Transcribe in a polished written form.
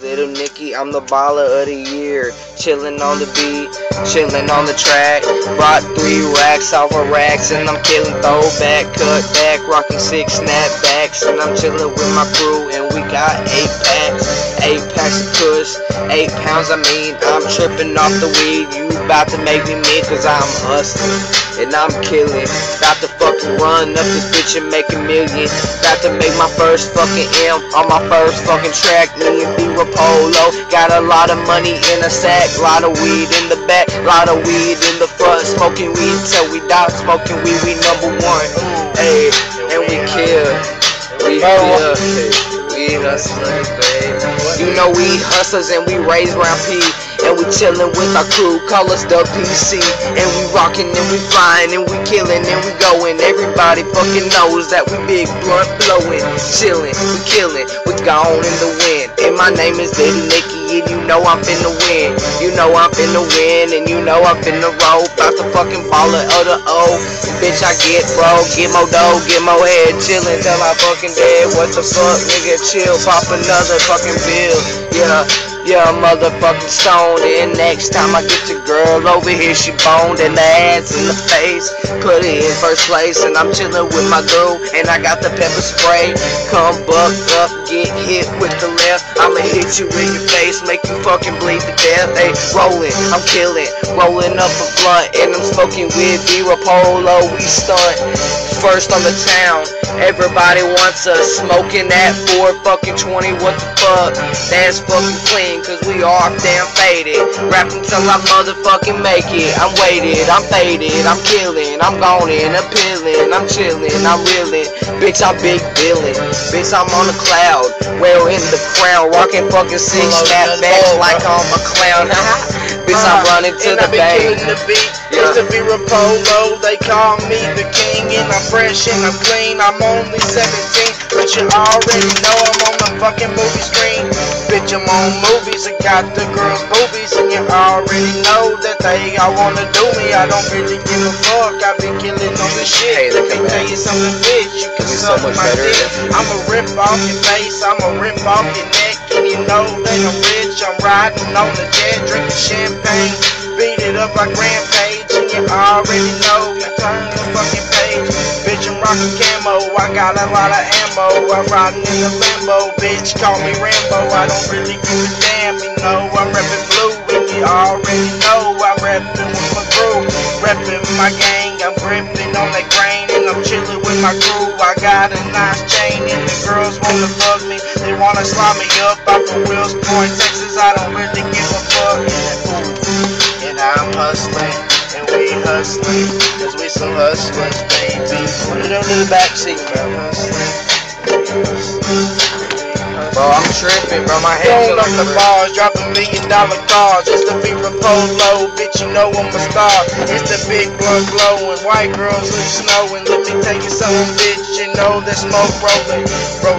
Little Nicky, I'm the baller of the year. Chillin' on the beat, chillin' on the track. Brought 3 racks off of racks, and I'm killin' throwback, cut back, rockin' 6 snapbacks. And I'm chillin' with my crew, and we got 8 packs. 8 packs of kush, 8 pounds. I mean, I'm trippin' off the weed. You about to make me mad, cause I'm hustlin', and I'm killin'. About to fucking run up this bitch and make a million. About to make my first fucking M on my first fucking track. Me and B-Rapolo got a lot of money in a sack, lot of weed in the back, lot of weed in the front. Smoking weed till we die, smoking weed, we #1. Hey, and we kill, we kill, we hustlers, babe. You know we hustlers and we raise round P. And we chillin' with our crew, call us the PC. And we rockin' and we flyin' and we killin' and we goin'. Everybody fucking knows that we big blunt blowin', chillin', we killin', we gone in the wind. And my name is Little Nicky, and you know I'm finna win. You know I'm finna win, and you know I'm finna roll. About the fucking baller of the O. Bitch, I get bro, get more dough, get more head, chillin' till I fucking dead. What the fuck, nigga, chill, pop another fucking bill. Yeah, motherfucking stone. And next time I get your girl over here, she boned and the ass in the face. Put it in first place, and I'm chillin' with my girl, and I got the pepper spray. Come buck up, get hit with the left. I'ma hit you in your face, make you fucking bleed to death. Hey, rollin', I'm killin', rollin' up a blunt, and I'm smoking with B-Rapolo. We stunt first on the town. Everybody wants us, smoking that 420. What the fuck? That's fucking clean, cause we are damn faded. Rapping till I motherfucking make it. I'm weighted, I'm faded, I'm killing, I'm gone and appealing, I'm chilling, I'm reeling. Bitch, I'm big billin'. Bitch, I'm on the cloud, wearing the crown, rocking fucking 6 snapbacks like I'm a clown. Bitch, I'm running to the bay. It's the B-Rapolo, they call me the king, and I'm fresh and I'm clean. I'm only 17, but you already know I'm on the fucking movie screen. Bitch, I'm on movies, I got the girls' boobies, and you already know that they all wanna do me. I don't really give a fuck, I be killing on the shit. Hey, Let me tell you something, bitch, you can suck so much my better. dick. I'ma rip off your face, I'ma rip off your neck, and you know that I'm rich. I'm riding on the jet, drinking champagne, beat it up like Rampage, and you already know, you turn the fucking page. Bitch, I'm rocking camo, I got a lot of ammo, I'm riding in the Lambo, bitch, call me Rambo. I don't really give a damn, you know, I'm reppin' blue, and you already know I'm reppin' with my crew, reppin' my gang, I'm gripping on that grain, and I'm chillin' with my crew. I got a nice chain, and the girls wanna fuck me, they wanna slide me up out from Wills Point, Texas. I don't really give a fuck. And I'm hustling, and we hustling, cause we some hustlers, baby. Put it under the backseat, man. Hustling. Bro, I'm tripping, bro. My hands Throwing up the bars, dropping $1 million cars. It's the B-Rapolo, bitch, you know I'm a star. It's the big blunt blowing, white girls look snowing. Let me tell you something, bitch, you know that smoke rolling.